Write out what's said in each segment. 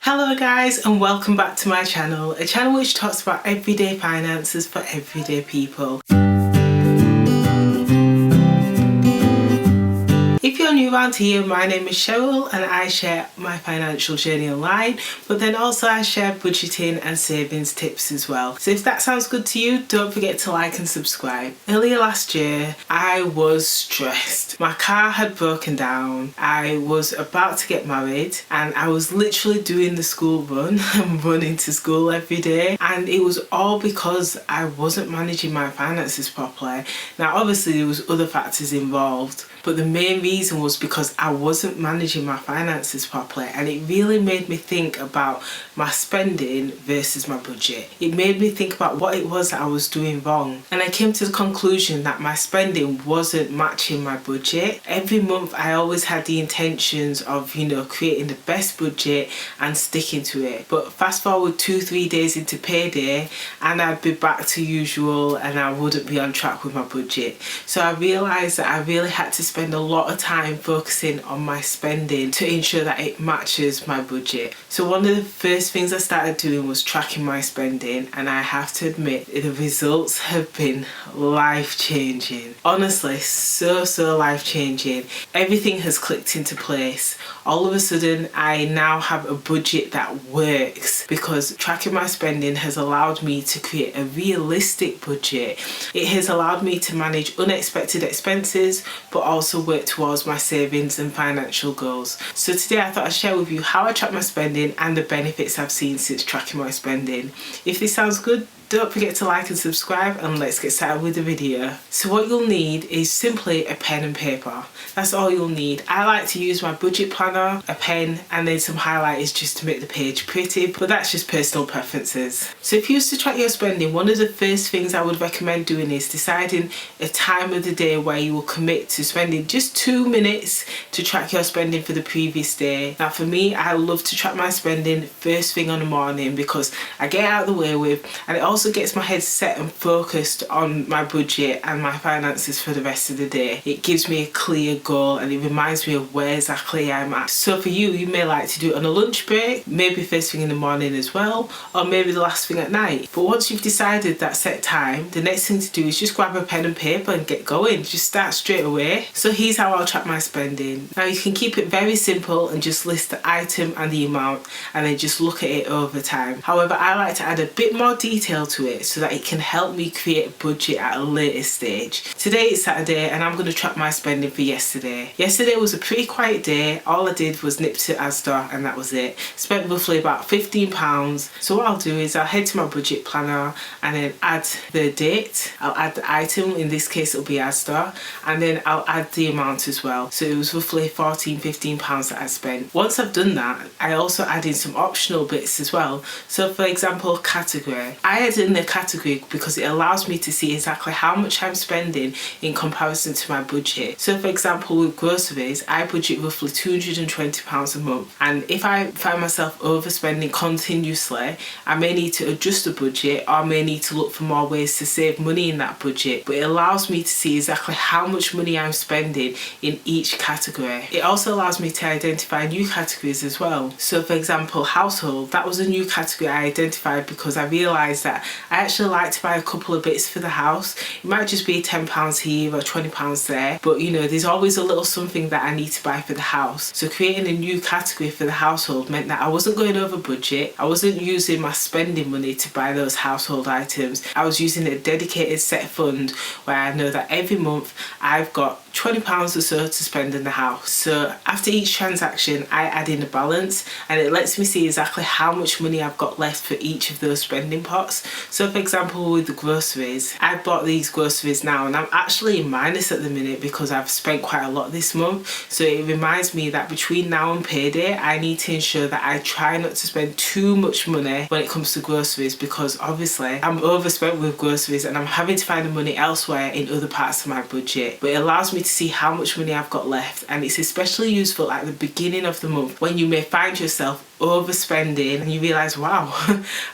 Hello guys, and welcome back to my channel, a channel which talks about everyday finances for everyday people. If you're new around here, my name is Cheryl and I share my financial journey online, but then also I share budgeting and savings tips as well. So if that sounds good to you, don't forget to like and subscribe. Earlier last year, I was stressed. My car had broken down, I was about to get married, and I was literally doing the school run and running to school every day, and it was all because I wasn't managing my finances properly. Now obviously there was other factors involved, but the main reason was because I wasn't managing my finances properly, and it really made me think about my spending versus my budget. It made me think about what it was that I was doing wrong, and I came to the conclusion that my spending wasn't matching my budget. Every month I always had the intentions of, creating the best budget and sticking to it, but fast forward 2-3 days into payday and I'd be back to usual and I wouldn't be on track with my budget. So I realised that I really had to spend a lot of time focusing on my spending to ensure that it matches my budget. So one of the first things I started doing was tracking my spending, and I have to admit the results have been life-changing. Honestly, so life-changing. Everything has clicked into place. All of a sudden I now have a budget that works because tracking my spending has allowed me to create a realistic budget. It has allowed me to manage unexpected expenses but also work towards my savings and financial goals. So today I thought I'd share with you how I track my spending and the benefits I've seen since tracking my spending. If this sounds good, don't forget to like and subscribe, and let's get started with the video. So what you'll need is simply a pen and paper. That's all you'll need. I like to use my budget planner, a pen, and then some highlighters just to make the page pretty, but that's just personal preferences. So if you used to track your spending, one of the first things I would recommend doing is deciding a time of the day where you will commit to spending just 2 minutes to track your spending for the previous day. Now for me, I love to track my spending first thing on the morning because I get out of the way with, and it also gets my head set and focused on my budget and my finances for the rest of the day. It gives me a clear goal and it reminds me of where exactly I'm at. So for you, you may like to do it on a lunch break, maybe first thing in the morning as well, or maybe the last thing at night. But once you've decided that set time, the next thing to do is just grab a pen and paper and get going. Just start straight away. So here's how I'll track my spending. Now you can keep it very simple and just list the item and the amount and then just look at it over time. However, I like to add a bit more detail to it so that it can help me create a budget at a later stage. Today is Saturday and I'm going to track my spending for yesterday. Yesterday was a pretty quiet day. All I did was nip to Asda and that was it. Spent roughly about £15. So what I'll do is I'll head to my budget planner and then add the date. I'll add the item, in this case it'll be Asda, and then I'll add the amount as well. So it was roughly £15 that I spent. Once I've done that, I also add in some optional bits as well. So for example, category. I add in the category because it allows me to see exactly how much I'm spending in comparison to my budget. So for example, with groceries, I budget roughly £220 a month, and if I find myself overspending continuously, I may need to adjust the budget or I may need to look for more ways to save money in that budget, but it allows me to see exactly how much money I'm spending in each category. It also allows me to identify new categories as well. So for example, household, that was a new category I identified because I realised that I actually like to buy a couple of bits for the house. It might just be £10 here or £20 there, but there's always a little something that I need to buy for the house. So creating a new category for the household meant that I wasn't going over budget. I wasn't using my spending money to buy those household items. I was using a dedicated set fund where I know that every month I've got £20 or so to spend in the house. So after each transaction I add in a balance and it lets me see exactly how much money I've got left for each of those spending pots. So for example, with the groceries, I bought these groceries now and I'm actually in minus at the minute because I've spent quite a lot this month. So it reminds me that between now and payday I need to ensure that I try not to spend too much money when it comes to groceries, because obviously I'm overspent with groceries and I'm having to find the money elsewhere in other parts of my budget. But it allows me to see how much money I've got left, and it's especially useful at the beginning of the month when you may find yourself overspending and you realise, wow,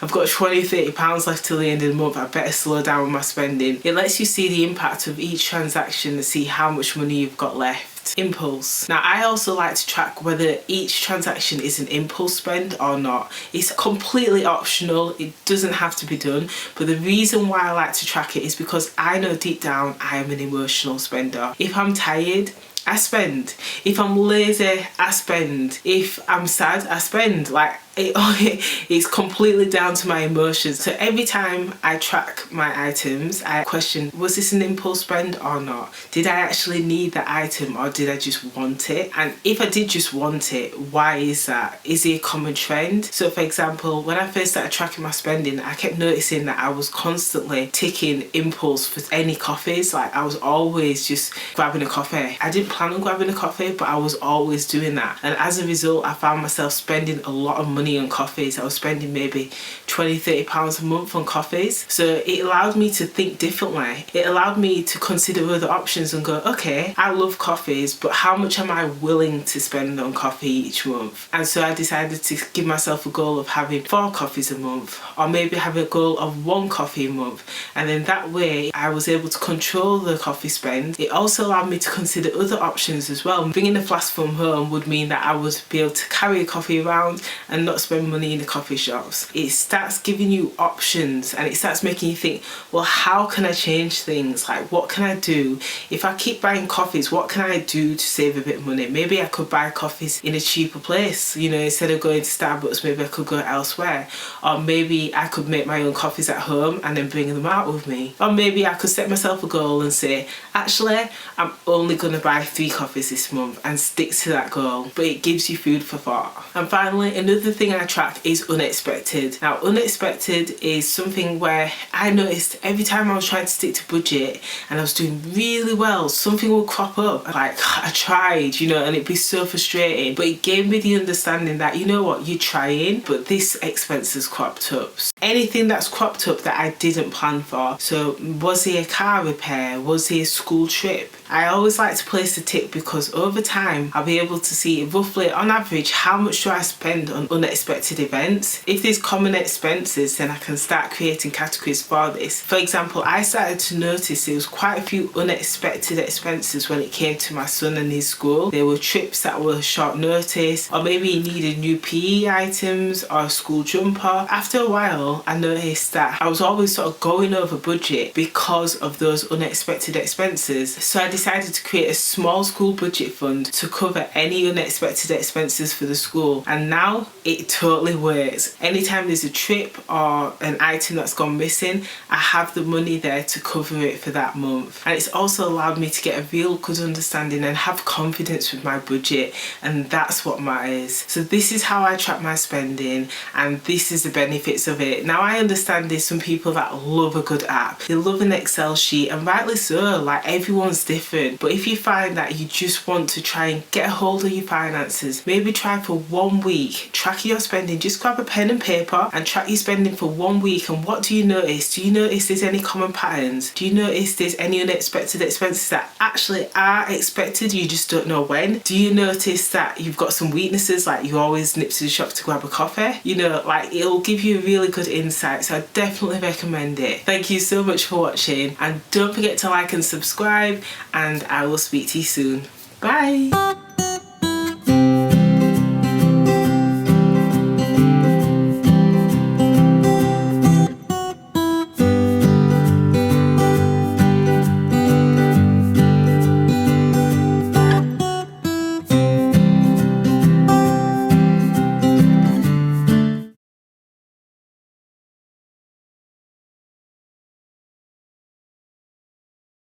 I've got £20-30 left till the end of the month, I better slow down with my spending. It lets you see the impact of each transaction and see how much money you've got left. next, impulse. Now I also like to track whether each transaction is an impulse spend or not. It's completely optional, it doesn't have to be done, but the reason why I like to track it is because I know deep down I am an emotional spender. If I'm tired, I spend. If I'm lazy, I spend. If I'm sad, I spend. Like, it's completely down to my emotions. So every time I track my items, I question, was this an impulse spend or not? Did I actually need the item or did I just want it? And if I did just want it, why is that? Is it a common trend? So for example, when I first started tracking my spending, I kept noticing that I was constantly ticking impulse for any coffees. Like, I was always just grabbing a coffee. I didn't plan on grabbing a coffee, but I was always doing that. And as a result, I found myself spending a lot of money on coffees. I was spending maybe £20-30 a month on coffees. So it allowed me to think differently. It allowed me to consider other options and go, okay, I love coffees, but how much am I willing to spend on coffee each month? And so I decided to give myself a goal of having 4 coffees a month, or maybe have a goal of 1 coffee a month. And then that way I was able to control the coffee spend. It also allowed me to consider other options as well. Bringing a flask from home would mean that I would be able to carry a coffee around and not spend money in the coffee shops. It starts giving you options and it starts making you think, well, how can I change things? Like, what can I do? If I keep buying coffees, what can I do to save a bit of money? Maybe I could buy coffees in a cheaper place, you know, instead of going to Starbucks, maybe I could go elsewhere. Or maybe I could make my own coffees at home and then bring them out with me. Or maybe I could set myself a goal and say, actually, I'm only going to buy 3 coffees this month and stick to that goal. But it gives you food for thought. And finally, another thing I track is unexpected. Now, unexpected is something where I noticed every time I was trying to stick to budget and I was doing really well, something would crop up. Like, I tried, you know, and it'd be so frustrating. But it gave me the understanding that, you know what, you're trying, but this expense has cropped up. Anything that's cropped up that I didn't plan for. So was it a car repair? Was it a school trip? I always like to place a tick because over time I'll be able to see roughly on average how much do I spend on unexpected events. If there's common expenses, then I can start creating categories for this. For example, I started to notice there was quite a few unexpected expenses when it came to my son and his school. There were trips that were short notice, or maybe he needed new PE items or a school jumper. After a while I noticed that I was always sort of going over budget because of those unexpected expenses. So I decided to create a small school budget fund to cover any unexpected expenses for the school, and now it totally works. Anytime there's a trip or an item that's gone missing, I have the money there to cover it for that month. And it's also allowed me to get a real good understanding and have confidence with my budget, and that's what matters. So this is how I track my spending, and this is the benefits of it. Now, I understand there's some people that love a good app, they love an Excel sheet, and rightly so. Like, everyone's different. But if you find that you just want to try and get a hold of your finances, maybe try for 1 week, track your spending. Just grab a pen and paper and track your spending for 1 week. And what do you notice? Do you notice there's any common patterns? Do you notice there's any unexpected expenses that actually are expected, you just don't know when? Do you notice that you've got some weaknesses, like you always nip to the shop to grab a coffee? You know, like, it'll give you a really good insight. So I definitely recommend it. Thank you so much for watching, and don't forget to like and subscribe, and I will speak to you soon. Bye.